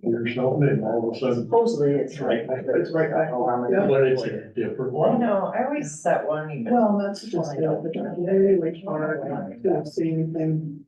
There's something, and all of a sudden. Supposedly it's right, It's right back. Yeah. But it's a different I one. know, I always set one even. Well, that's just it, but they really hard to see anything.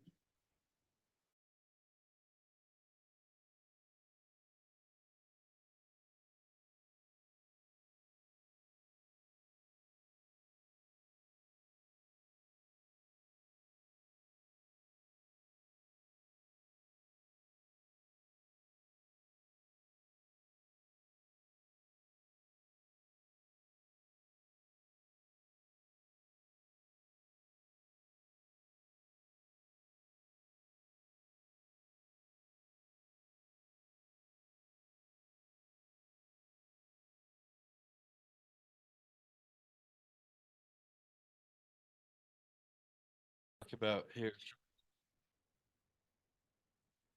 About here.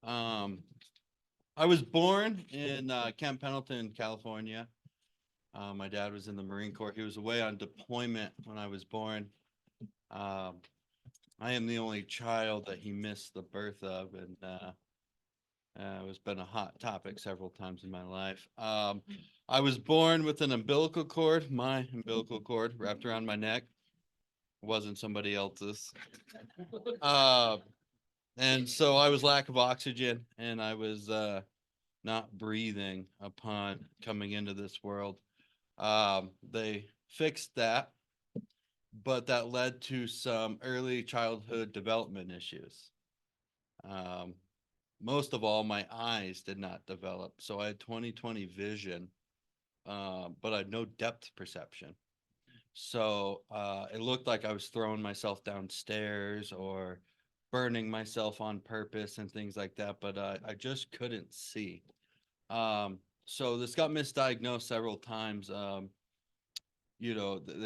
Um, I was born in Camp Pendleton, California. My dad was in the Marine Corps. He was away on deployment when I was born. I am the only child that he missed the birth of, and it's been a hot topic several times in my life. I was born with an umbilical cord, my umbilical cord wrapped around my neck. It wasn't somebody else's. And so I was lack of oxygen, and I was not breathing upon coming into this world. They fixed that, but that led to some early childhood development issues. Most of all, my eyes did not develop. So I had 20/20 vision, but I had no depth perception. So it looked like I was throwing myself downstairs or burning myself on purpose and things like that, but I just couldn't see. So this got misdiagnosed several times. They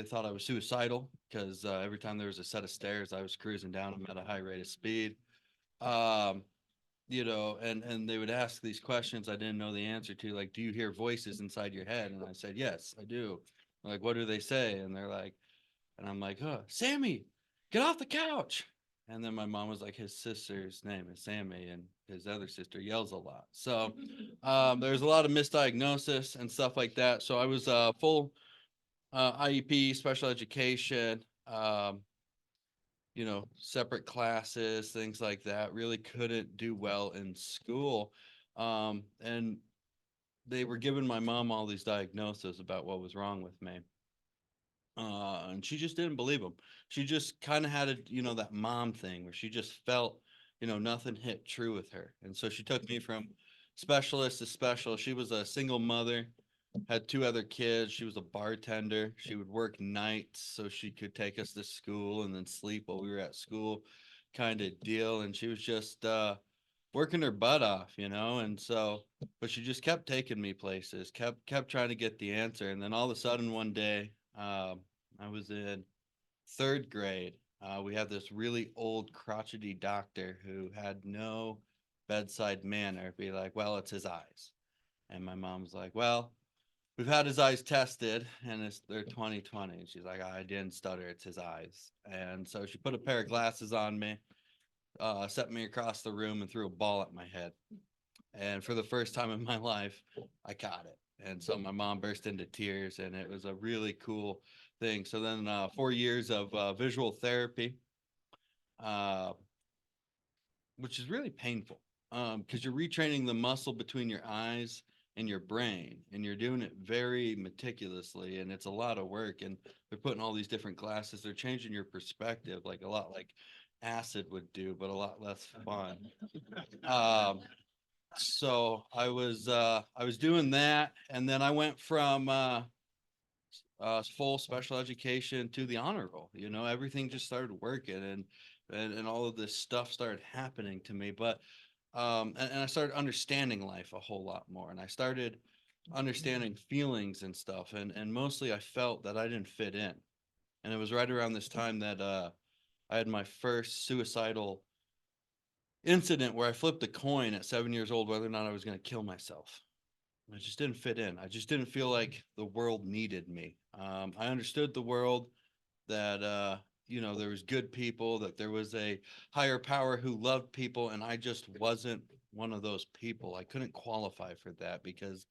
thought I was suicidal because every time there was a set of stairs, I was cruising down them at a high rate of speed. Um, and they would ask these questions I didn't know the answer to, like, do you hear voices inside your head? And I said, yes, I do. Like, what do they say? And they're like, and I'm like, oh, Sammy, get off the couch. And then my mom was like, his sister's name is Sammy, and his other sister yells a lot. So there's a lot of misdiagnosis and stuff like that. So I was full IEP, special education, separate classes, things like that. Really couldn't do well in school. And they were giving my mom all these diagnoses about what was wrong with me. And she just didn't believe them. She just kind of had that mom thing where she just felt, nothing hit true with her. And so she took me from specialist to special. She was a single mother, had two other kids. She was a bartender. She would work nights so she could take us to school and then sleep while we were at school, kind of deal. And she was just working her butt off, and so, but she just kept taking me places, kept trying to get the answer. And then all of a sudden one day, I was in third grade. We had this really old crotchety doctor who had no bedside manner. Be like, well, it's his eyes. And my mom was like, well, we've had his eyes tested and they're 20/20. And she's like, I didn't stutter, it's his eyes. And so she put a pair of glasses on me, set me across the room and threw a ball at my head. And for the first time in my life, I caught it. And so my mom burst into tears, and it was a really cool thing. So then 4 years of visual therapy, uh, which is really painful because you're retraining the muscle between your eyes and your brain, and you're doing it very meticulously, and it's a lot of work. And they're putting all these different glasses. They're changing your perspective, like a lot like acid would do, but a lot less fun. So I was doing that, and then I went from full special education to the honor roll. Everything just started working, and all of this stuff started happening to me. But and I started understanding life a whole lot more, and I started understanding feelings and stuff, and mostly I felt that I didn't fit in. And it was right around this time that I had my first suicidal incident where I flipped a coin at 7 years old whether or not I was going to kill myself. I just didn't fit in. I just didn't feel like the world needed me. I understood the world that there was good people, that there was a higher power who loved people, and I just wasn't one of those people. I couldn't qualify for that because,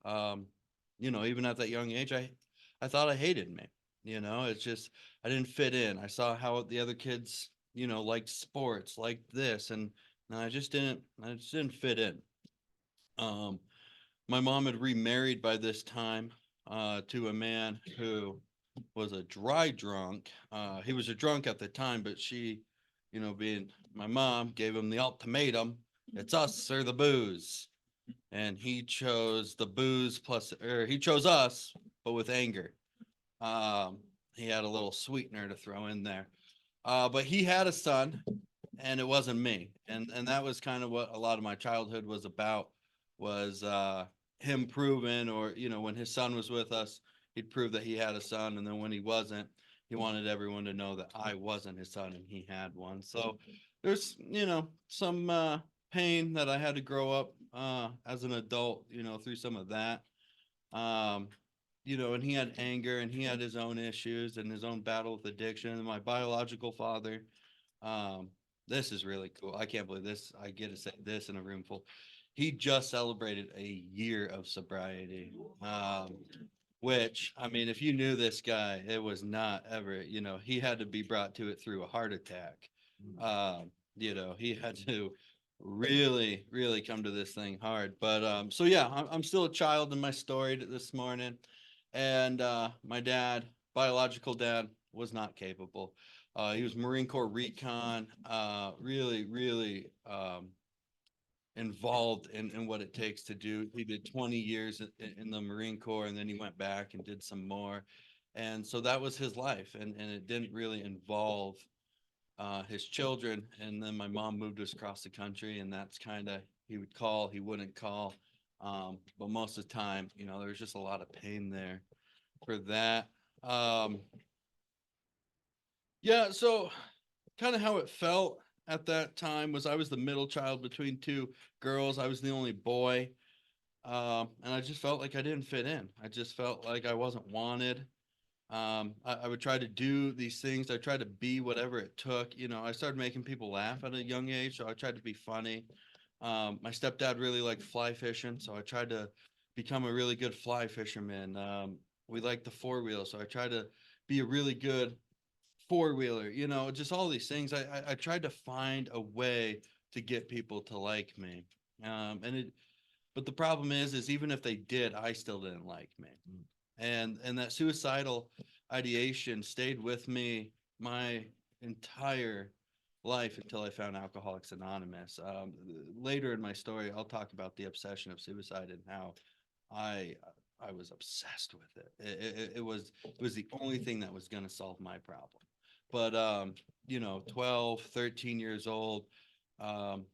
you know, even at that young age, I thought I hated me. You know, it's just I didn't fit in. I saw how the other kids, you know, liked sports, like this, and I just didn't fit in. Um, my mom had remarried by this time to a man who was a dry drunk. He was a drunk at the time, but she, you know, being my mom, gave him the ultimatum: it's us or the booze. And he chose the booze plus, or he chose us, but with anger. Um, he had a little sweetener to throw in there. But he had a son, and it wasn't me. And that was kind of what a lot of my childhood was about, was him proving, or you know, when his son was with us, he'd prove that he had a son, and then when he wasn't, he wanted everyone to know that I wasn't his son and he had one. So there's, you know, some pain that I had to grow up as an adult, you know, through some of that. Um, you know, and he had anger, and he had his own issues and his own battle with addiction. And my biological father, um, this is really cool. I can't believe this. I get to say this in a room full. He just celebrated a year of sobriety. Which, I mean, if you knew this guy, it was not ever, you know, he had to be brought to it through a heart attack. You know, he had to really, really come to this thing hard. But so yeah, I'm still a child in my story this morning. And my dad, biological dad, was not capable. He was Marine Corps recon, really, really involved in what it takes to do. He did 20 years in the Marine Corps, and then he went back and did some more. And so that was his life. And it didn't really involve his children. And then my mom moved us across the country, and that's kind of, he would call, he wouldn't call. But most of the time, you know, there was just a lot of pain there for that. Um, yeah, so kind of how it felt at that time was I was the middle child between two girls. I was the only boy. And I just felt like I didn't fit in. I just felt like I wasn't wanted. I would try to do these things. I tried to be whatever it took. You know, I started making people laugh at a young age, so I tried to be funny. My stepdad really liked fly fishing, so I tried to become a really good fly fisherman. We liked the four wheel, so I tried to be a really good four wheeler. You know, just all these things. I tried to find a way to get people to like me. And it, but the problem is even if they did, I still didn't like me. And that suicidal ideation stayed with me my entire life until I found Alcoholics Anonymous. Later in my story, I'll talk about the obsession of suicide and how I I was obsessed with it. It was the only thing that was going to solve my problem. But you know, 12, 13 years old, um,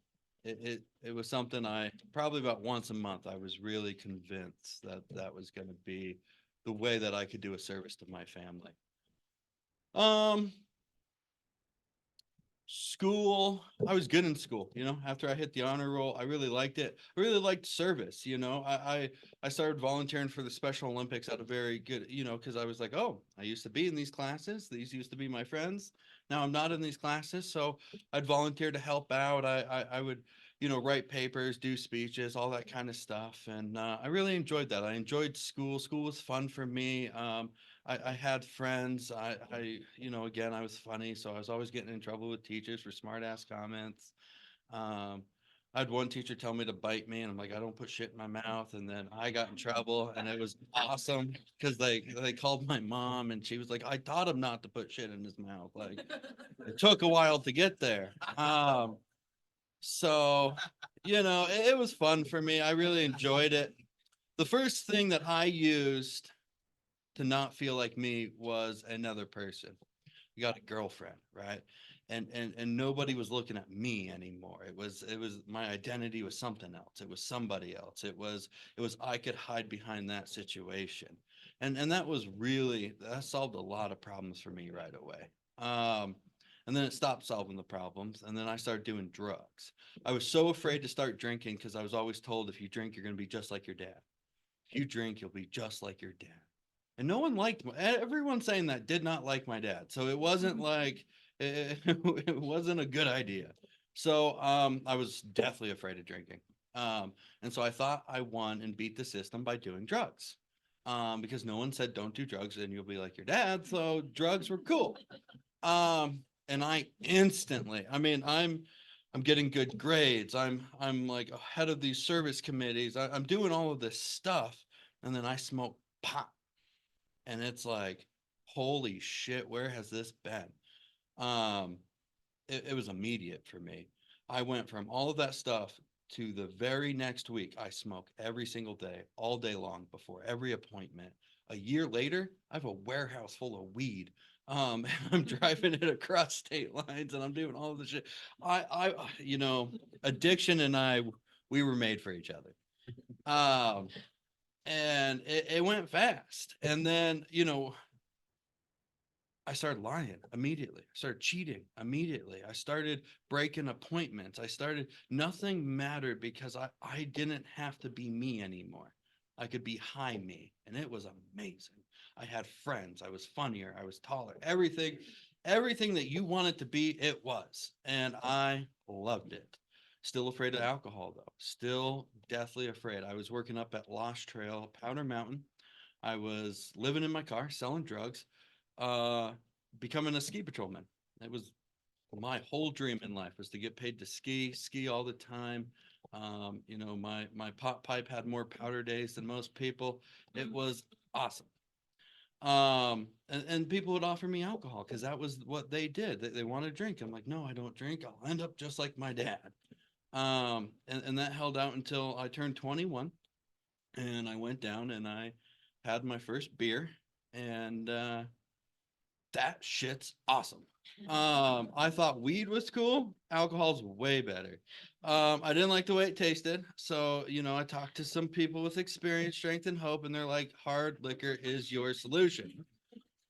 it was something I probably about once a month I was really convinced that that was going to be the way that I could do a service to my family. Um, School, I was good in school, you know. After I hit the honor roll, I really liked it. I really liked service, you know. I started volunteering for the Special Olympics at a very good, you know, because I was like, oh, I used to be in these classes. These used to be my friends. Now I'm not in these classes, so I'd volunteer to help out. I would, you know, write papers, do speeches, all that kind of stuff, and I really enjoyed that. I enjoyed school. School was fun for me. I had friends. You know, again, I was funny, so I was always getting in trouble with teachers for smart ass comments. Um, I had one teacher tell me to bite me, and I'm like, I don't put shit in my mouth. And then I got in trouble, and it was awesome because they called my mom, and she was like, I taught him not to put shit in his mouth. Like, it took a while to get there. So, you know, it was fun for me. I really enjoyed it. The first thing that I used to not feel like me was another person. You got a girlfriend, right? And nobody was looking at me anymore. It was my identity was something else. It was somebody else. It was I could hide behind that situation. And that was really, that solved a lot of problems for me right away. And then it stopped solving the problems. And then I started doing drugs. I was so afraid to start drinking because I was always told if you drink, you're going to be just like your dad. If you drink, you'll be just like your dad. And no one liked everyone saying that did not like my dad. So it wasn't like it wasn't a good idea. So I was deathly afraid of drinking. And so I thought I won and beat the system by doing drugs. Because no one said don't do drugs, and you'll be like your dad. So drugs were cool. And I instantly, I mean, I'm getting good grades. I'm like ahead of these service committees. I'm doing all of this stuff, and then I smoke pot, and it's like, holy shit, where has this been? Um, it was immediate for me. I went from all of that stuff to the very next week. I smoke every single day, all day long, before every appointment. A year later, I have a warehouse full of weed. And I'm driving it across state lines, and I'm doing all of the shit. You know, addiction and I, we were made for each other. Um, and it went fast. And then, you know, I started lying immediately. I started cheating immediately. I started breaking appointments. Nothing mattered because I didn't have to be me anymore. I could be high me, and it was amazing. I had friends. I was funnier. I was taller. Everything that you wanted to be, it was. And I loved it. Still afraid of alcohol, though. Still deathly afraid. I was working up at Lost Trail, Powder Mountain. I was living in my car, selling drugs, uh, becoming a ski patrolman. It was my whole dream in life was to get paid to ski all the time. You know, my pot pipe had more powder days than most people. It was awesome. And people would offer me alcohol because that was what they did. They want to drink. I'm like, no, I don't drink. I'll end up just like my dad. And that held out until I turned 21, and I went down and I had my first beer, and that shit's awesome. I thought weed was cool. Alcohol's way better. I didn't like the way it tasted. So, you know, I talked to some people with experience, strength, and hope, and they're like, hard liquor is your solution.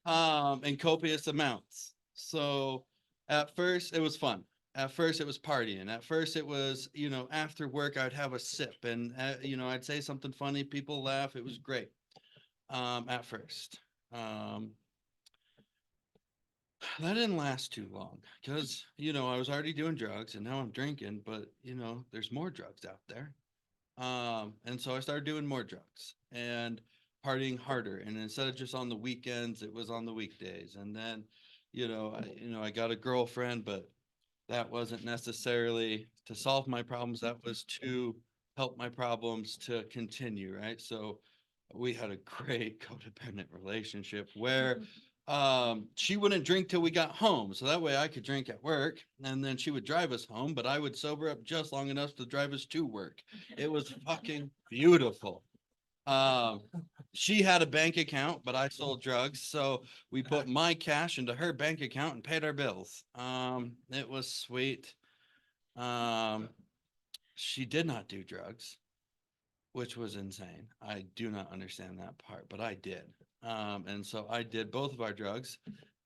In copious amounts. So at first it was fun. At first it was partying. At first it was, you know, after work I'd have a sip, and you know, I'd say something funny, people laugh. It was great. At first. Um, that didn't last too long because, you know, I was already doing drugs, and now I'm drinking, but you know, there's more drugs out there. And so I started doing more drugs and partying harder. And instead of just on the weekends, it was on the weekdays. And then, I got a girlfriend, but that wasn't necessarily to solve my problems. That was to help my problems to continue, right? So we had a great codependent relationship where she wouldn't drink till we got home, so that way I could drink at work, and then she would drive us home, but I would sober up just long enough to drive us to work. It was fucking beautiful. um she had a bank account, but I sold drugs, so we put my cash into her bank account and paid our bills. It was sweet. um she did not do drugs, which was insane. I do not understand that part, but I did. And so I did both of our drugs,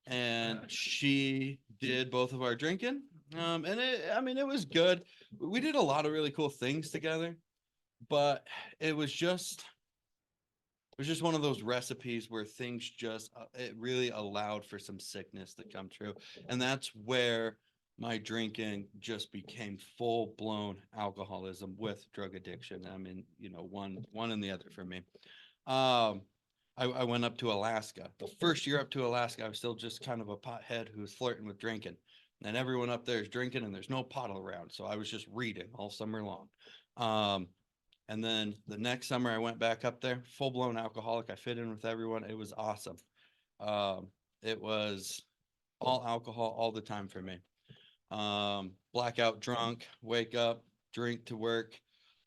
and she did both of our drinking. And I mean, it was good. We did a lot of really cool things together, but it was just, one of those recipes where things just, it really allowed for some sickness to come true. And that's where my drinking just became full blown alcoholism with drug addiction. I mean, you know, one and the other for me. Um, I went up to Alaska. The first year up to Alaska, I was still just kind of a pothead who was flirting with drinking. And everyone up there is drinking, and there's no pot around. So I was just reading all summer long. Um, and then the next summer I went back up there, full blown alcoholic. I fit in with everyone. It was awesome. It was all alcohol all the time for me. Blackout drunk, wake up, drink to work,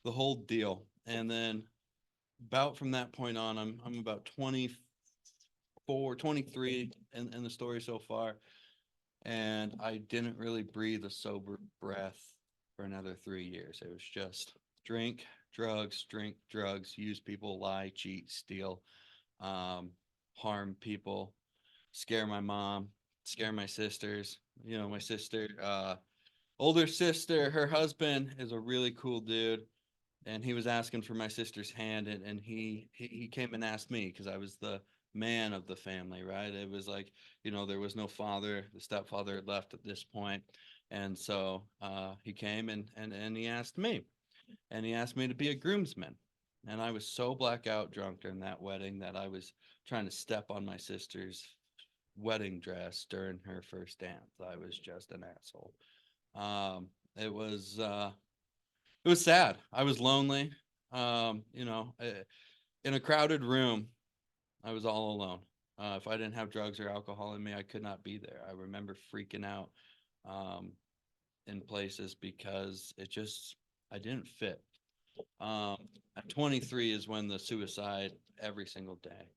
the whole deal. And then about from that point on, I'm about 24, 23 in the story so far. And I didn't really breathe a sober breath for another 3 years. It was just drink, drugs, use people, lie, cheat, steal, harm people, scare my mom, scare my sisters. You know, my sister, older sister, her husband is a really cool dude, and he was asking for my sister's hand, and he came and asked me because I was the man of the family, right? It was like, you know, there was no father. The stepfather had left at this point. And so he came and he asked me, and he asked me to be a groomsman. And I was so blackout drunk during that wedding that I was trying to step on my sister's wedding dress during her first dance. I was just an asshole. Um, it was it was sad. I was lonely. In a crowded room, I was all alone. If I didn't have drugs or alcohol in me, I could not be there. I remember freaking out um, in places because I didn't fit. Um, at 23 is when the suicide every single day.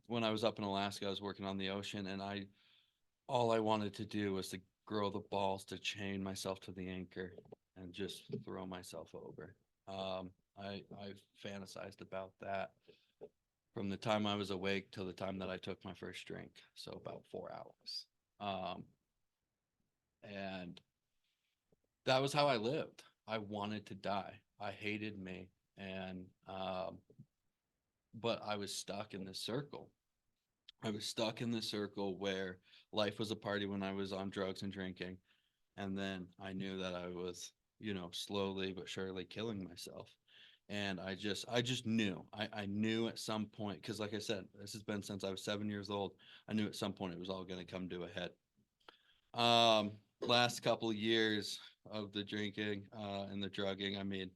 When I was up in Alaska, I was working on the ocean, and all I wanted to do was to grow the balls to chain myself to the anchor and just throw myself over. I fantasized about that from the time I was awake till the time that I took my first drink, so about 4 hours. And that was how I lived. I wanted to die. I hated me, and but I was stuck in this circle. I was stuck in this circle where life was a party when I was on drugs and drinking, and then I knew that I was, slowly but surely killing myself. And I just knew. I knew at some point, because like I said, this has been since I was 7 years old. I knew at some point it was all going to come to a head. Last couple of years of the drinking and the drugging, I mean,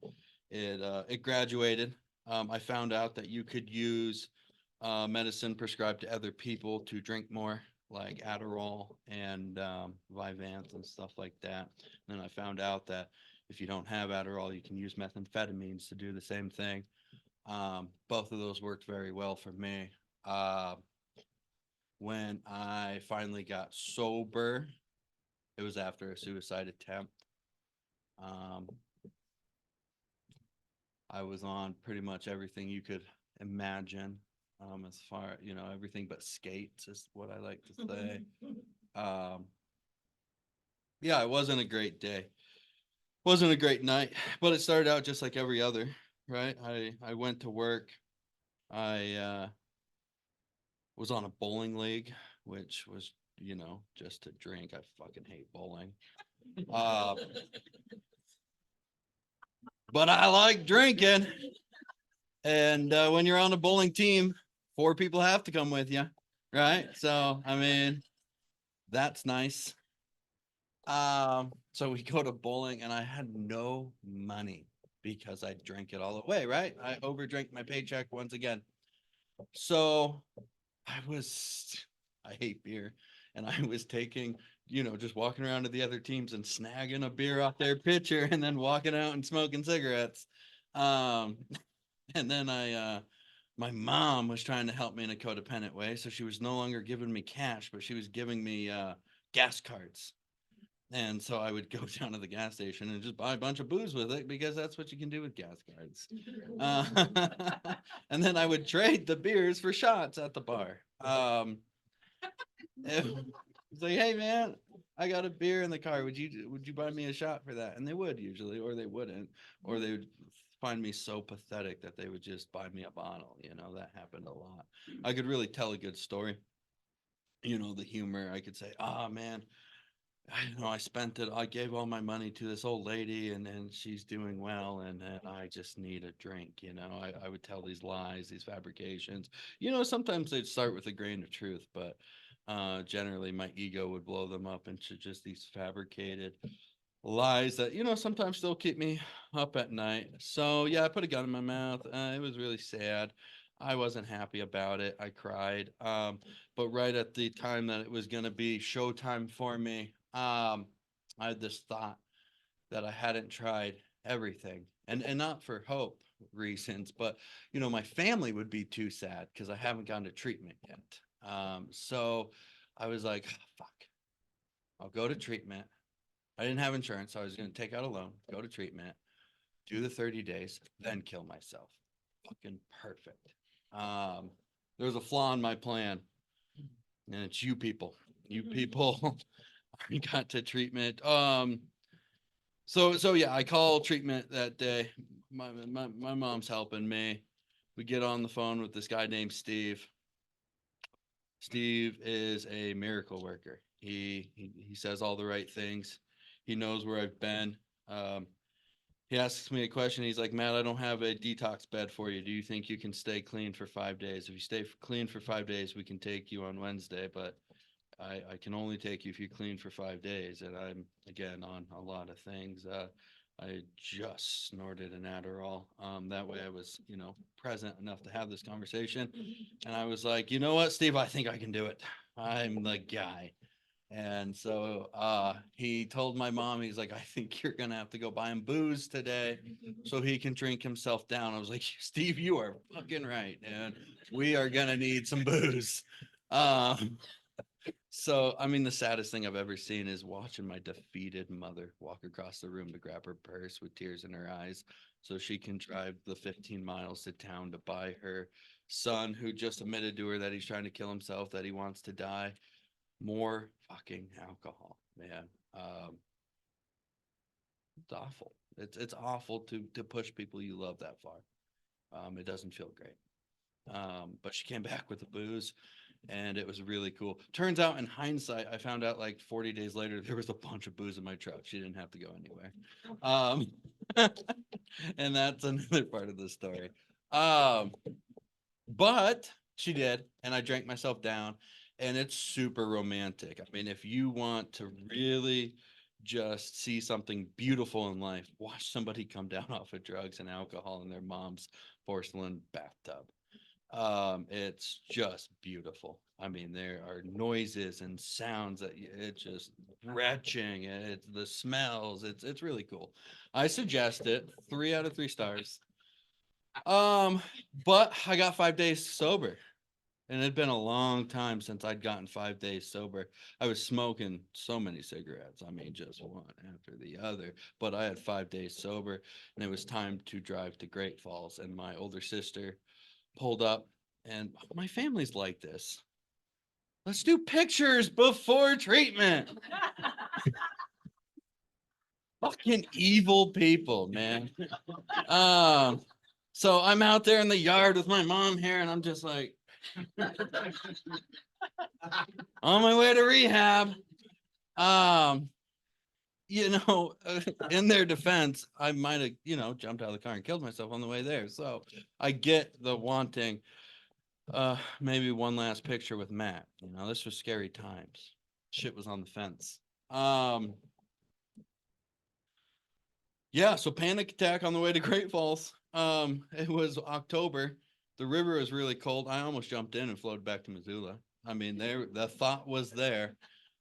it graduated. I found out that you could use medicine prescribed to other people to drink more, like Adderall and Vyvanse and stuff like that. And then I found out that if you don't have Adderall, you can use methamphetamines to do the same thing. Both of those worked very well for me. Uh, when I finally got sober, it was after a suicide attempt. Um, I was on pretty much everything you could imagine. As far, everything but skates is what I like to say. Um, yeah, it wasn't a great day. Wasn't a great night, but it started out just like every other, right? I went to work. I was on a bowling league, which was, just to drink. I fucking hate bowling. Uh, but I like drinking. And when you're on a bowling team, 4 people have to come with you, right? So, I mean, that's nice. So we go to bowling, and I had no money because I drank it all away, right? I overdrank my paycheck once again. So I hate beer, and I was taking, just walking around to the other teams and snagging a beer off their pitcher and then walking out and smoking cigarettes. Um, and then my mom was trying to help me in a codependent way, so she was no longer giving me cash, but she was giving me gas cards. And so I would go down to the gas station and just buy a bunch of booze with it because that's what you can do with gas cards. And then I would trade the beers for shots at the bar. It's like, hey man, I got a beer in the car. Would you buy me a shot for that? And they would usually, or they wouldn't, or they would find me so pathetic that they would just buy me a bottle. That happened a lot. I could really tell a good story. The humor. I could say, oh man, I spent it. I gave all my money to this old lady, and she's doing well, and I just need a drink. I would tell these lies, these fabrications. Sometimes they'd start with a grain of truth, but generally my ego would blow them up into just these fabricated lies that sometimes still keep me up at night. So yeah, I put a gun in my mouth. It was really sad. I wasn't happy about it. I cried. But right at the time that it was going to be showtime for me, I had this thought that I hadn't tried everything, and not for hope reasons, but my family would be too sad because I haven't gone to treatment yet. So I was like, "Oh, fuck, I'll go to treatment. I didn't have insurance, so I was going to take out a loan, go to treatment, do the 30 days, then kill myself. Fucking perfect. Um, there's a flaw in my plan, and it's you people. You people got to treatment. So yeah, I call treatment that day. My mom's helping me. We get on the phone with this guy named Steve. Steve is a miracle worker. He says all the right things. He knows where I've been. Um, he asks me a question. He's like, Matt, I don't have a detox bed for you. Do you think you can stay clean for 5 days? If you stay clean for 5 days, we can take you on Wednesday, but I can only take you if you clean for 5 days. And I'm, again, on a lot of things. I just snorted an Adderall. That way I was, present enough to have this conversation. And I was like, you know what, Steve, I think I can do it. I'm the guy. And so he told my mom, he's like, I think you're gonna have to go buy him booze today so he can drink himself down. I was like, Steve, you are fucking right, and we are gonna need some booze. Um, so I mean, the saddest thing I've ever seen is watching my defeated mother walk across the room to grab her purse with tears in her eyes so she can drive the 15 miles to town to buy her son, who just admitted to her that he's trying to kill himself, that he wants to die, more fucking alcohol, man. It's awful. It's awful to push people you love that far. It doesn't feel great. But she came back with the booze, and it was really cool. Turns out, in hindsight, I found out like 40 days later there was a bunch of booze in my truck. She didn't have to go anywhere. And that's another part of the story. But she did, and I drank myself down, and it's super romantic. I mean, if you want to really just see something beautiful in life, watch somebody come down off of drugs and alcohol in their mom's porcelain bathtub. It's just beautiful. I mean, there are noises and sounds that it's just retching. It's the smells. It's really cool. I suggest it. 3 out of 3 stars. But I got 5 days sober, and it'd been a long time since I'd gotten 5 days sober. I was smoking so many cigarettes. I mean, just one after the other. But I had 5 days sober, and it was time to drive to Great Falls. And my older sister pulled up, and my family's like this. Let's do pictures before treatment. Fucking evil people, man. Um, so I'm out there in the yard with my mom here, and I'm just like, on my way to rehab. Um, in their defense, I might have, jumped out of the car and killed myself on the way there. So I get the wanting, maybe one last picture with Matt. This was scary times. Shit was on the fence. Yeah, so panic attack on the way to Great Falls. It was October. The river was really cold. I almost jumped in and floated back to Missoula. I mean, the thought was there.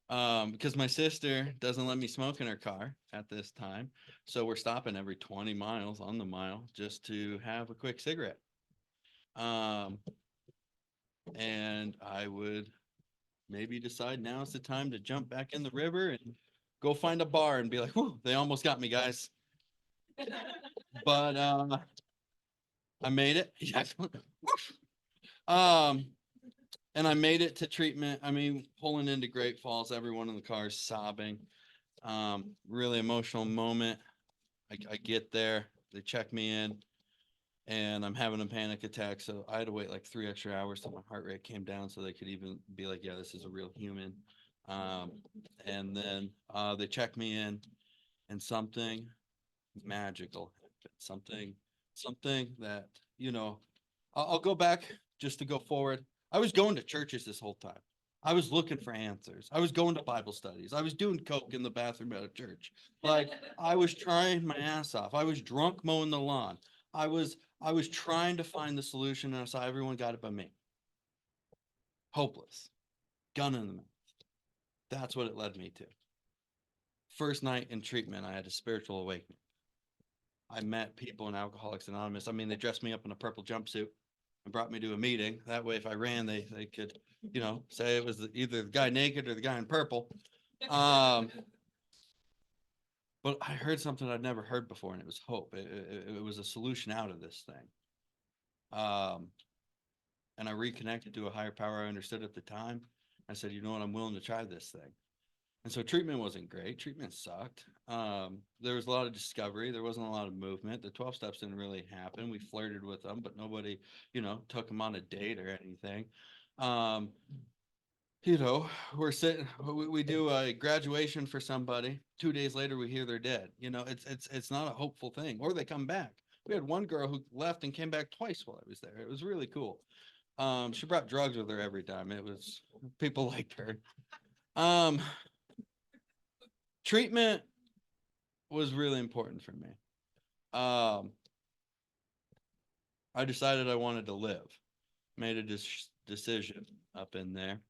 Because my sister doesn't let me smoke in her car at this time. So we're stopping every 20 miles on the mile just to have a quick cigarette. And I would maybe decide now is the time to jump back in the river and go find a bar and be like, whew, they almost got me, guys. But I made it. And I made it to treatment. I mean, pulling into Great Falls, everyone in the car is sobbing. Really emotional moment. I get there, they check me in, and I'm having a panic attack. So I had to wait like 3 extra hours till my heart rate came down so they could even be like, yeah, this is a real human. And then they check me in, and something magical happened. Something that, I'll go back just to go forward. I was going to churches this whole time. I was looking for answers. I was going to Bible studies. I was doing coke in the bathroom at a church. Like, I was trying my ass off. I was drunk mowing the lawn. I was trying to find the solution, and I saw everyone got it but me. Hopeless. Gun in the mouth. That's what it led me to. First night in treatment, I had a spiritual awakening. I met people in Alcoholics Anonymous. I mean, they dressed me up in a purple jumpsuit and brought me to a meeting. That way, if I ran, they could, say it was either the guy naked or the guy in purple. But I heard something I'd never heard before, and it was hope. It was a solution out of this thing. And I reconnected to a higher power I understood at the time. I said, you know what, I'm willing to try this thing. And so treatment wasn't great. Treatment sucked. There was a lot of discovery. There wasn't a lot of movement. The 12 steps didn't really happen. We flirted with them, but nobody, took them on a date or anything. you know, we're sitting, we do a graduation for somebody. 2 days later, we hear they're dead. You know, it's not a hopeful thing, or they come back. We had one girl who left and came back twice while I was there. It was really cool. She brought drugs with her every time. It was, people liked her. Um, Treatment was really important for me. I decided I wanted to live, made a decision up in there.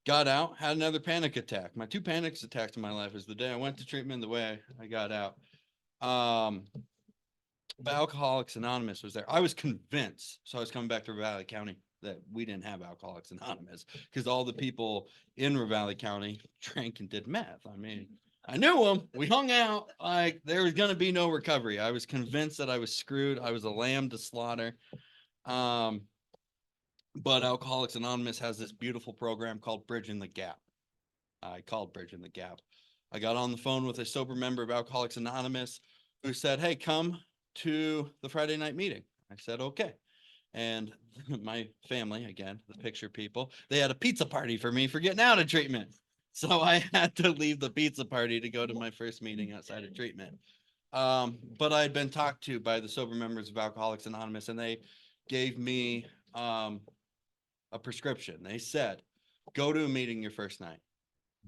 Got out, had another panic attack. My 2 panic attacks in my life is the day I went to treatment, the way I got out. But Alcoholics Anonymous was there. I was convinced, so I was coming back to Ravalli County, that we didn't have Alcoholics Anonymous because all the people in Ravalli County drank and did meth. I mean, I knew them. We hung out. Like, there was going to be no recovery. I was convinced that I was screwed. I was a lamb to slaughter. But Alcoholics Anonymous has this beautiful program called Bridging the Gap. I called Bridging the Gap. I got on the phone with a sober member of Alcoholics Anonymous who said, hey, come to the Friday night meeting. I said, okay. And my family, again, the picture people, they had a pizza party for me for getting out of treatment. So I had to leave the pizza party to go to my first meeting outside of treatment. But I had been talked to by the sober members of Alcoholics Anonymous, and they gave me a prescription. They said, go to a meeting your first night,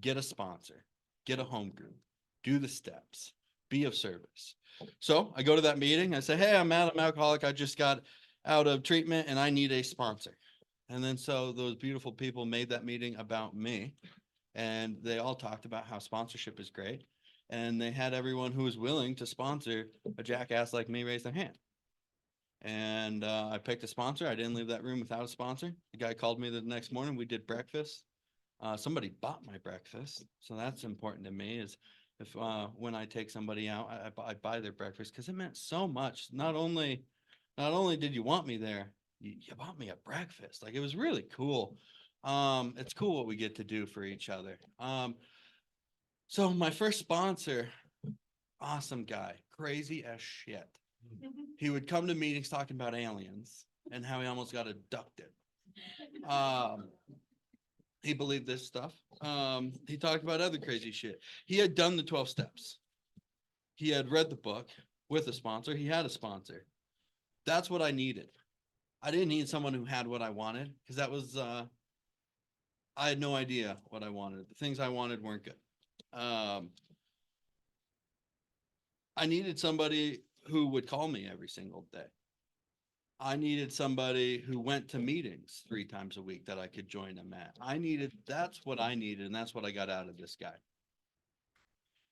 get a sponsor, get a home group, do the steps, be of service. So I go to that meeting. I say, hey, I'm Adam Alcoholic. I just got out of treatment and I need a sponsor. And then so those beautiful people made that meeting about me, and they all talked about how sponsorship is great. And they had everyone who was willing to sponsor a jackass like me raise their hand. And I picked a sponsor. I didn't leave that room without a sponsor. The guy called me the next morning. We did breakfast. Somebody bought my breakfast. So that's important to me, is if when I take somebody out, I buy their breakfast, because it meant so much. Not only did you want me there, you bought me a breakfast. Like, it was really cool. It's cool what we get to do for each other. So my first sponsor, awesome guy, crazy as shit. He would come to meetings talking about aliens and how he almost got abducted. He believed this stuff. He talked about other crazy shit. He had done the 12 steps. He had read the book with a sponsor. He had a sponsor. That's what I needed. I didn't need someone who had what I wanted, because that was, I had no idea what I wanted. The things I wanted weren't good. I needed somebody who would call me every single day. I needed somebody who went to meetings 3 times a week that I could join them at. That's what I needed, and that's what I got out of this guy.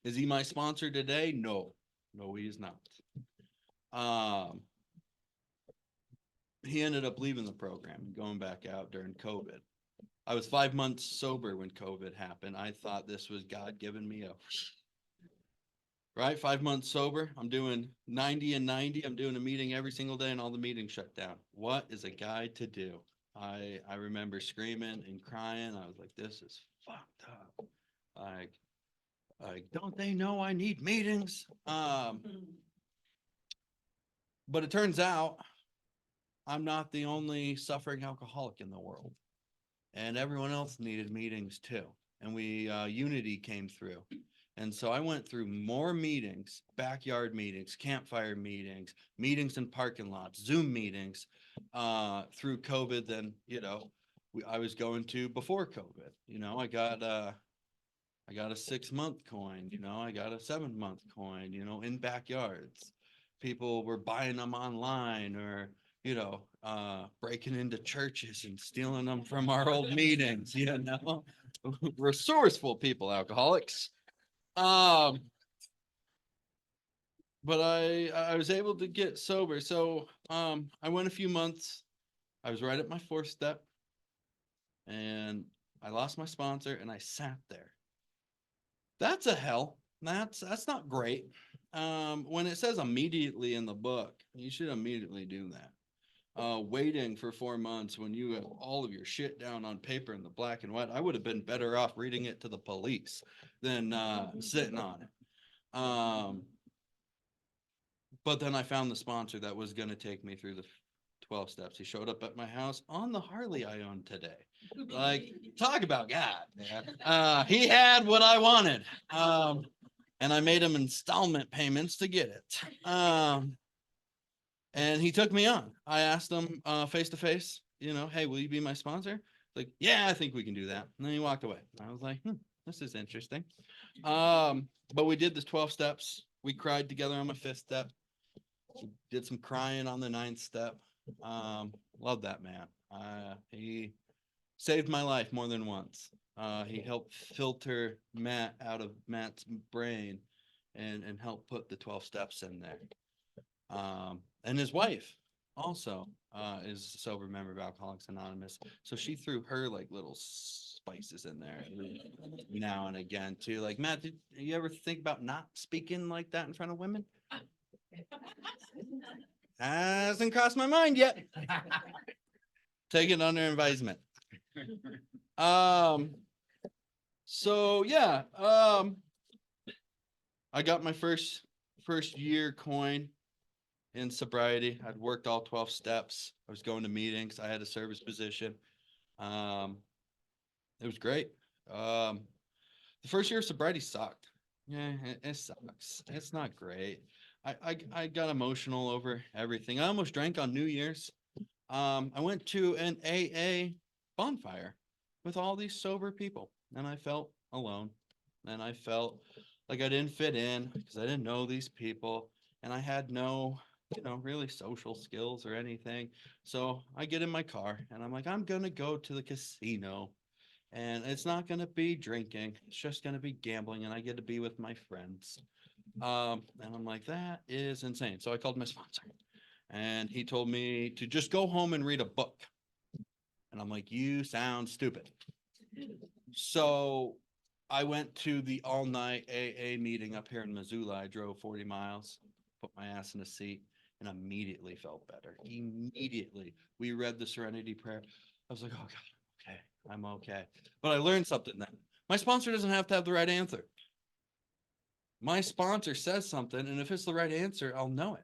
Is he my sponsor today? No, he is not. He ended up leaving the program and going back out during COVID. I was 5 months sober when COVID happened. I thought this was God giving me a, right? 5 months sober. I'm doing 90 and 90. I'm doing a meeting every single day, and all the meetings shut down. What is a guy to do? I remember screaming and crying. I was like, this is fucked up. Like, don't they know I need meetings? But it turns out I'm not the only suffering alcoholic in the world, and everyone else needed meetings too. And unity came through. And so I went through more meetings, backyard meetings, campfire meetings, meetings in parking lots, Zoom meetings, through COVID than, I was going to before COVID. I got a 6-month coin, I got a 7-month coin, in backyards. People were buying them online, or, breaking into churches and stealing them from our old meetings, resourceful people, alcoholics. But I was able to get sober. So I went a few months. I was right at my 4th step, and I lost my sponsor, and I sat there. That's a hell. That's not great. When it says immediately in the book, you should immediately do that. Waiting for 4 months when you have all of your shit down on paper in the black and white, I would have been better off reading it to the police than sitting on it. But then I found the sponsor that was going to take me through the 12 steps. He showed up at my house on the Harley I own today. Like, talk about God, man. He had what I wanted. And I made him installment payments to get it. And he took me on. I asked him face to face, hey, will you be my sponsor? Like, yeah, I think we can do that. And then he walked away. I was like, this is interesting. But we did the 12 steps. We cried together on my 5th step. We did some crying on the 9th step. Love that man. He saved my life more than once. He helped filter Matt out of Matt's brain and help put the 12 steps in there. And his wife also is a sober member of Alcoholics Anonymous. So she threw her like little spices in there every now and again too. Like, Matt, did you ever think about not speaking like that in front of women? Hasn't crossed my mind yet. Take it under advisement. So yeah, I got my first year coin in sobriety. I'd worked all 12 steps. I was going to meetings. I had a service position. It was great. The first year of sobriety sucked. Yeah, it sucks. It's not great. I got emotional over everything. I almost drank on New Year's. I went to an AA bonfire with all these sober people, and I felt alone, and I felt like I didn't fit in because I didn't know these people, and I had no, really social skills or anything. So I get in my car and I'm like, I'm gonna go to the casino, and it's not gonna be drinking, it's just gonna be gambling, and I get to be with my friends. And I'm like, that is insane. So I called my sponsor, and he told me to just go home and read a book. And I'm like, you sound stupid. So I went to the all-night AA meeting up here in Missoula. I drove 40 miles, put my ass in a seat, and immediately felt better. Immediately. We read the Serenity Prayer. I was like, oh God, okay, I'm okay. But I learned something then. My sponsor doesn't have to have the right answer. My sponsor says something, and if it's the right answer, I'll know it.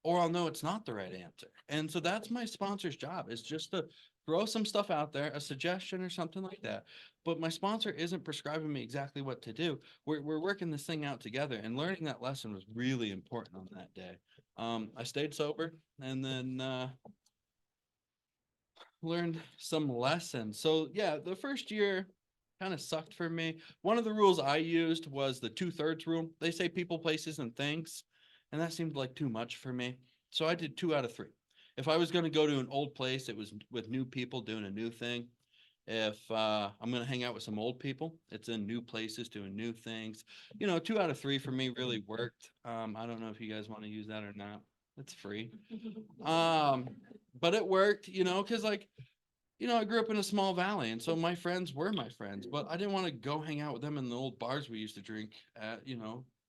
Or I'll know it's not the right answer. And so that's my sponsor's job, is just to throw some stuff out there, a suggestion or something like that. But my sponsor isn't prescribing me exactly what to do. We're working this thing out together, and learning that lesson was really important on that day. I stayed sober, and then learned some lessons. So yeah, the first year kind of sucked for me. One of the rules I used was the 2/3 rule. They say people, places, and things, and that seemed like too much for me. So I did 2 out of 3. If I was going to go to an old place, it was with new people doing a new thing. If I'm going to hang out with some old people, it's in new places doing new things. 2 out of 3 for me really worked. I don't know if you guys want to use that or not. It's free. But it worked, because I grew up in a small valley, and so my friends were my friends, but I didn't want to go hang out with them in the old bars we used to drink at,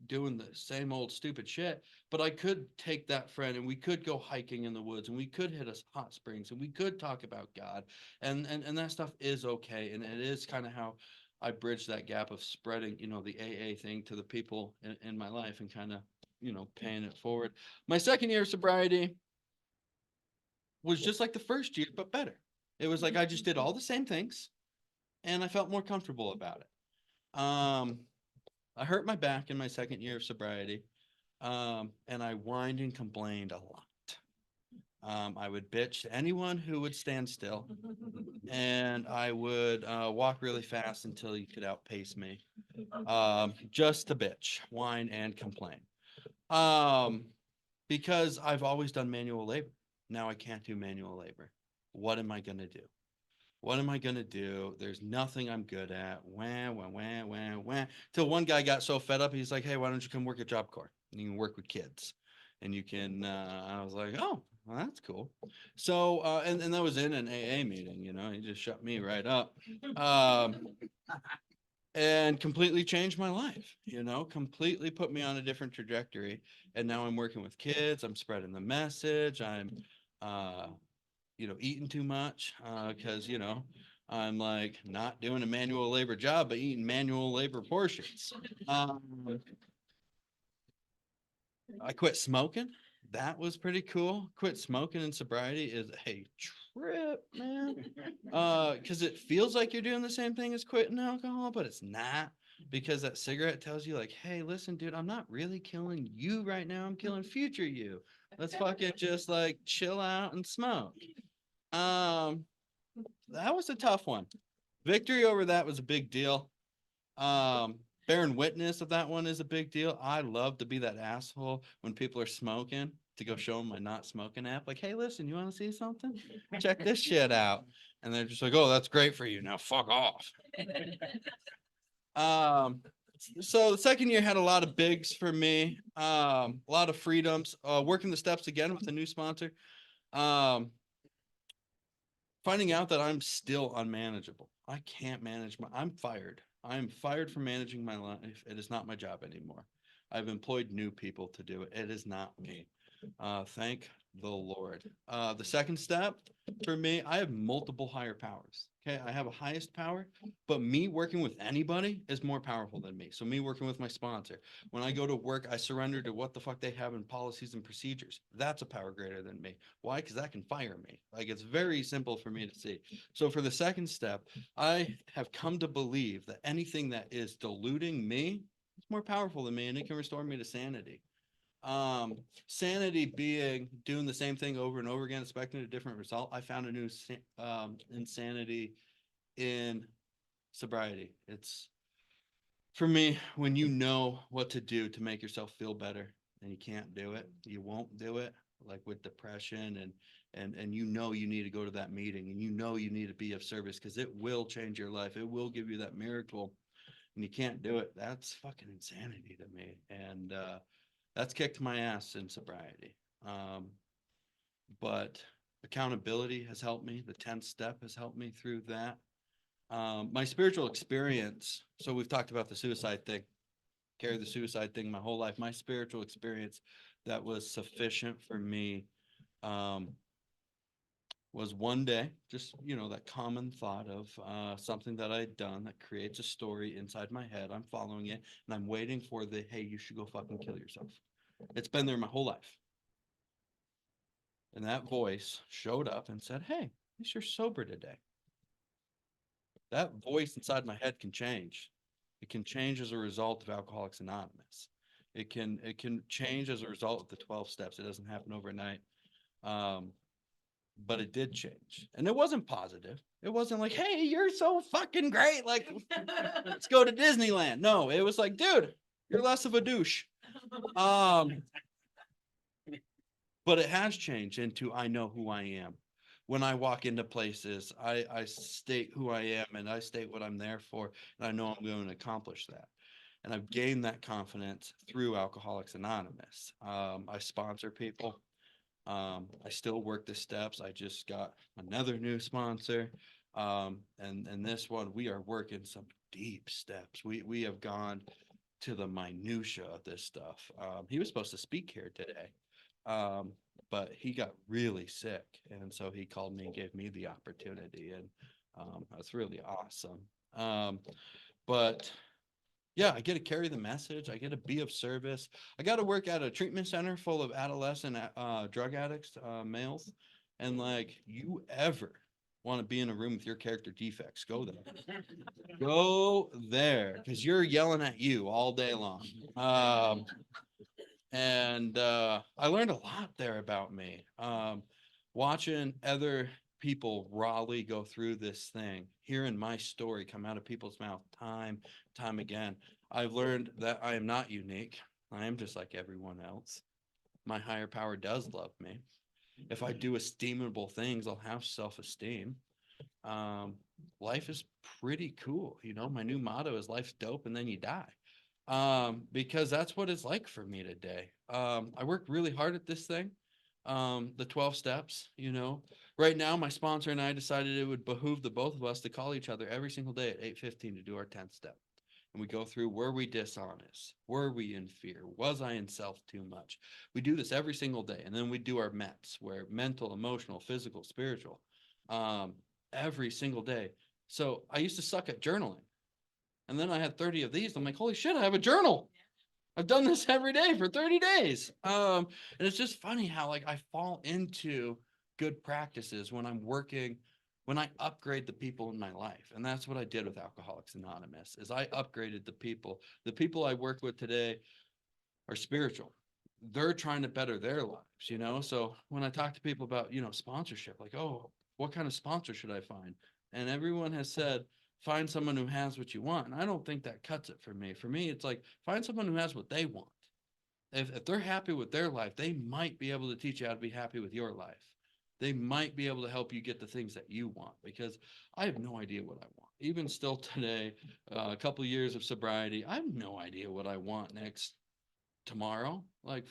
doing the same old stupid shit. But I could take that friend, and we could go hiking in the woods, and we could hit a hot springs, and we could talk about God, and that stuff is okay. And it is kind of how I bridge that gap of spreading, the AA thing to the people in my life, and kind of, paying it forward. My second year of sobriety was just like the first year, but better. It was like I just did all the same things, and I felt more comfortable about it. I hurt my back in my second year of sobriety, and I whined and complained a lot. I would bitch to anyone who would stand still, and I would walk really fast until you could outpace me, just to bitch, whine, and complain. Because I've always done manual labor. Now I can't do manual labor. What am I going to do? What am I going to do? There's nothing I'm good at. Wah. Till one guy got so fed up, he's like, hey, why don't you come work at Job Corps? And you can work with kids. And you can, I was like, oh, well, that's cool. So, and that was in an AA meeting, he just shut me right up. And completely changed my life, completely put me on a different trajectory. And now I'm working with kids. I'm spreading the message. I'm, eating too much, because, I'm like not doing a manual labor job, but eating manual labor portions. I quit smoking, that was pretty cool. Quit smoking in sobriety is a trip, man. Because it feels like you're doing the same thing as quitting alcohol, but it's not. Because that cigarette tells you, like, hey, listen, dude, I'm not really killing you right now. I'm killing future you. Let's fucking just like chill out and smoke. That was a tough one. Victory over that was a big deal. Bearing witness of that one is a big deal. I love to be that asshole when people are smoking to go show them my not smoking app. Like, hey, listen, you want to see something? Check this shit out. And they're just like, oh, that's great for you. Now fuck off. So the second year had a lot of bigs for me. A lot of freedoms. Working the steps again with a new sponsor. Finding out that I'm still unmanageable. I can't manage I'm fired. I'm fired from managing my life. It is not my job anymore. I've employed new people to do it. It is not me. Thank the Lord. The second step for me, I have multiple higher powers. Okay. I have a highest power, but me working with anybody is more powerful than me. So me working with my sponsor, when I go to work, I surrender to what the fuck they have in policies and procedures. That's a power greater than me. Why? Because that can fire me. Like, it's very simple for me to see. So for the second step, I have come to believe that anything that is diluting me is more powerful than me, and it can restore me to sanity. Sanity being doing the same thing over and over again, expecting a different result. I found a new insanity in sobriety. It's for me, when you know what to do to make yourself feel better and you can't do it, you won't do it. Like with depression and you know you need to go to that meeting and you know you need to be of service because it will change your life. It will give you that miracle and you can't do it. That's fucking insanity to me. And that's kicked my ass in sobriety. But accountability has helped me. The 10th step has helped me through that. My spiritual experience. So we've talked about the suicide thing, carry the suicide thing my whole life. My spiritual experience that was sufficient for me was one day, just, that common thought of something that I'd done that creates a story inside my head. I'm following it and I'm waiting for the, hey, you should go fucking kill yourself. It's been there my whole life. And that voice showed up and said, hey, at least you're sober today. That voice inside my head can change. It can change as a result of Alcoholics Anonymous. It can change as a result of the 12 steps. It doesn't happen overnight. But it did change. And it wasn't positive. It wasn't like, hey, you're so fucking great. Like, let's go to Disneyland. No, it was like, dude, you're less of a douche. But it has changed into I know who I am. When I walk into places, I state who I am and I state what I'm there for. And I know I'm going to accomplish that. And I've gained that confidence through Alcoholics Anonymous. I sponsor people. I still work the steps. I just got another new sponsor. And this one, we are working some deep steps. We have gone to the minutia of this stuff. He was supposed to speak here today. But he got really sick. And so he called me and gave me the opportunity. And that's really awesome. But yeah, I get to carry the message. I get to be of service. I got to work at a treatment center full of adolescent drug addicts, males. And like, you ever want to be in a room with your character defects, go there. Go there, because you're yelling at you all day long. And I learned a lot there about me. Watching other people rawly go through this thing, hearing my story come out of people's mouth time again. I've learned that I am not unique. I am just like everyone else. My higher power does love me. If I do esteemable things, I'll have self-esteem. Life is pretty cool. My new motto is life's dope and then you die. Because that's what it's like for me today. I worked really hard at this thing. The 12 steps, right now, my sponsor and I decided it would behoove the both of us to call each other every single day at 8:15 to do our 10th step. And we go through, were we dishonest? Were we in fear? Was I in self too much? We do this every single day. And then we do our METs, where mental, emotional, physical, spiritual, every single day. So I used to suck at journaling. And then I had 30 of these. I'm like, holy shit, I have a journal. I've done this every day for 30 days. And it's just funny how like I fall into good practices when I'm working, when I upgrade the people in my life. And that's what I did with Alcoholics Anonymous is I upgraded the people. The people I work with today are spiritual. They're trying to better their lives, you know? So when I talk to people about, sponsorship, like, oh, what kind of sponsor should I find? And everyone has said, find someone who has what you want. And I don't think that cuts it for me. For me, it's like, find someone who has what they want. If they're happy with their life, they might be able to teach you how to be happy with your life. They might be able to help you get the things that you want because I have no idea what I want. Even still today, a couple years of sobriety, I have no idea what I want next tomorrow, like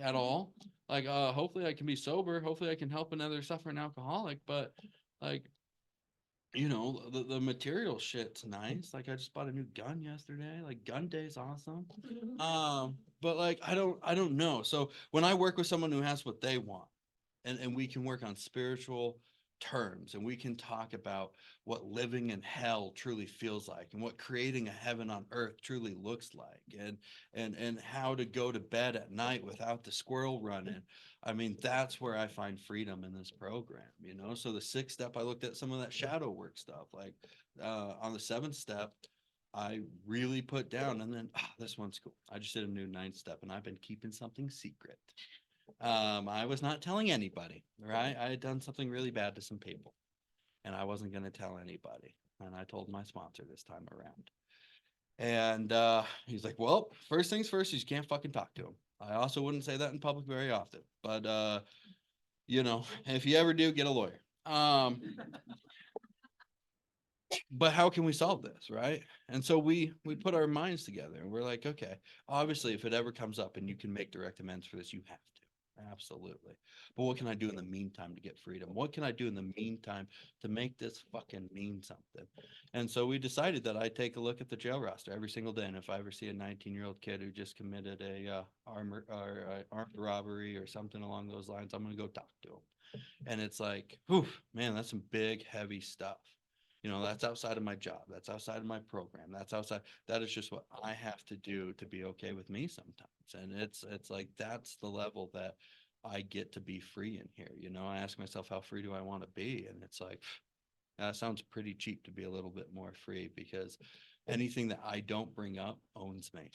at all. Like hopefully I can be sober, hopefully I can help another suffering alcoholic, but like the material shit's nice. Like I just bought a new gun yesterday. Like gun day's awesome. But like I don't know. So when I work with someone who has what they want, and we can work on spiritual terms and we can talk about what living in hell truly feels like and what creating a heaven on earth truly looks like and how to go to bed at night without the squirrel running. I mean, that's where I find freedom in this program, so the sixth step, I looked at some of that shadow work stuff, like on the seventh step I really put down, and then this one's cool. I just did a new ninth step and I've been keeping something secret. I was not telling anybody, right? I had done something really bad to some people and I wasn't going to tell anybody. And I told my sponsor this time around. And he's like, well, first things first, you can't fucking talk to him. I also wouldn't say that in public very often, but if you ever do, get a lawyer. But how can we solve this, right? And so we put our minds together and we're like, okay, obviously if it ever comes up and you can make direct amends for this, you have to. Absolutely. But what can I do in the meantime to get freedom? What can I do in the meantime to make this fucking mean something? And so we decided that I take a look at the jail roster every single day. And if I ever see a 19-year-old kid who just committed a armed robbery or something along those lines, I'm going to go talk to him. And it's like, whew, man, that's some big, heavy stuff. That's outside of my job. That's outside of my program. That is just what I have to do to be okay with me sometimes. And it's like, that's the level that I get to be free in here. I ask myself, how free do I want to be? And it's like, that sounds pretty cheap to be a little bit more free because anything that I don't bring up owns me.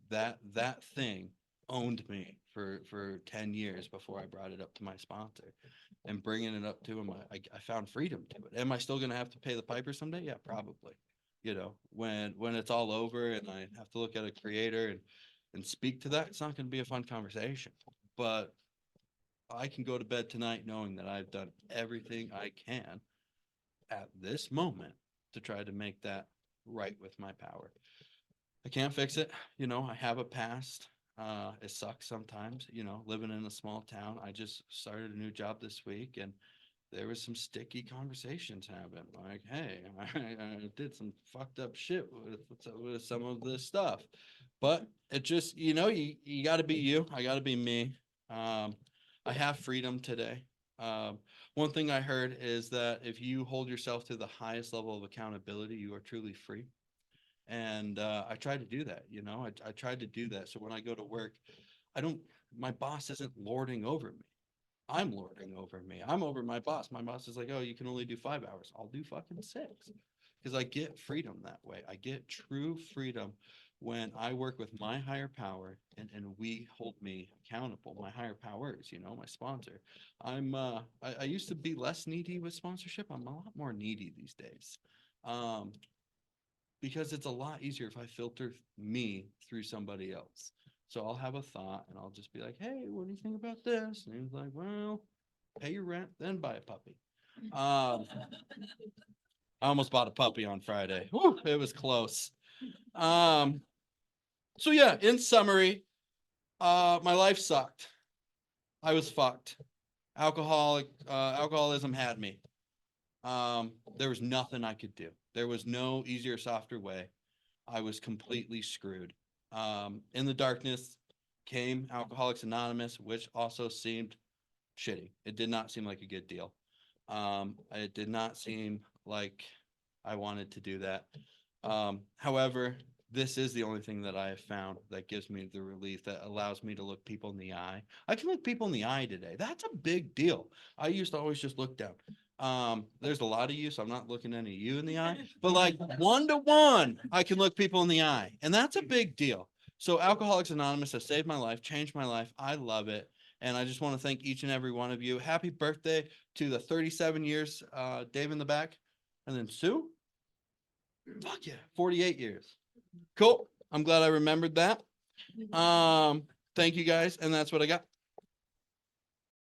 That thing owned me for 10 years before I brought it up to my sponsor. And bringing it up to him, I found freedom to it. Am I still going to have to pay the piper someday? Yeah, probably. When it's all over and I have to look at a creator and speak to that, it's not going to be a fun conversation. But I can go to bed tonight knowing that I've done everything I can at this moment to try to make that right with my power. I can't fix it. I have a past. It sucks sometimes, living in a small town. I just started a new job this week and there was some sticky conversations happening. Like, hey, I did some fucked up shit with some of this stuff. But it just, you got to be you. I got to be me. I have freedom today. One thing I heard is that if you hold yourself to the highest level of accountability, you are truly free. And I tried to do that, I tried to do that. So when I go to work, my boss isn't lording over me. I'm lording over me. I'm over my boss. My boss is like, oh, you can only do 5 hours. I'll do fucking 6 because I get freedom that way. I get true freedom when I work with my higher power and we hold me accountable. My higher powers, my sponsor. I used to be less needy with sponsorship. I'm a lot more needy these days. Because it's a lot easier if I filter me through somebody else. So I'll have a thought and I'll just be like, hey, what do you think about this? And he's like, well, pay your rent, then buy a puppy. I almost bought a puppy on Friday. Whew, it was close. So yeah, in summary, my life sucked. I was fucked. Alcoholism had me. There was nothing I could do. There was no easier, softer way. I was completely screwed. In the darkness came Alcoholics Anonymous, which also seemed shitty. It did not seem like a good deal. It did not seem like I wanted to do that. However, this is the only thing that I have found that gives me the relief, that allows me to look people in the eye. I can look people in the eye today. That's a big deal. I used to always just look down. There's a lot of you, so I'm not looking any of you in the eye, but like 1-to-1, I can look people in the eye, and that's a big deal. So Alcoholics Anonymous has saved my life, changed my life. I love it. And I just want to thank each and every one of you. Happy birthday to the 37 years, Dave in the back. And then Sue. Fuck yeah, 48 years. Cool. I'm glad I remembered that. Thank you guys. And that's what I got.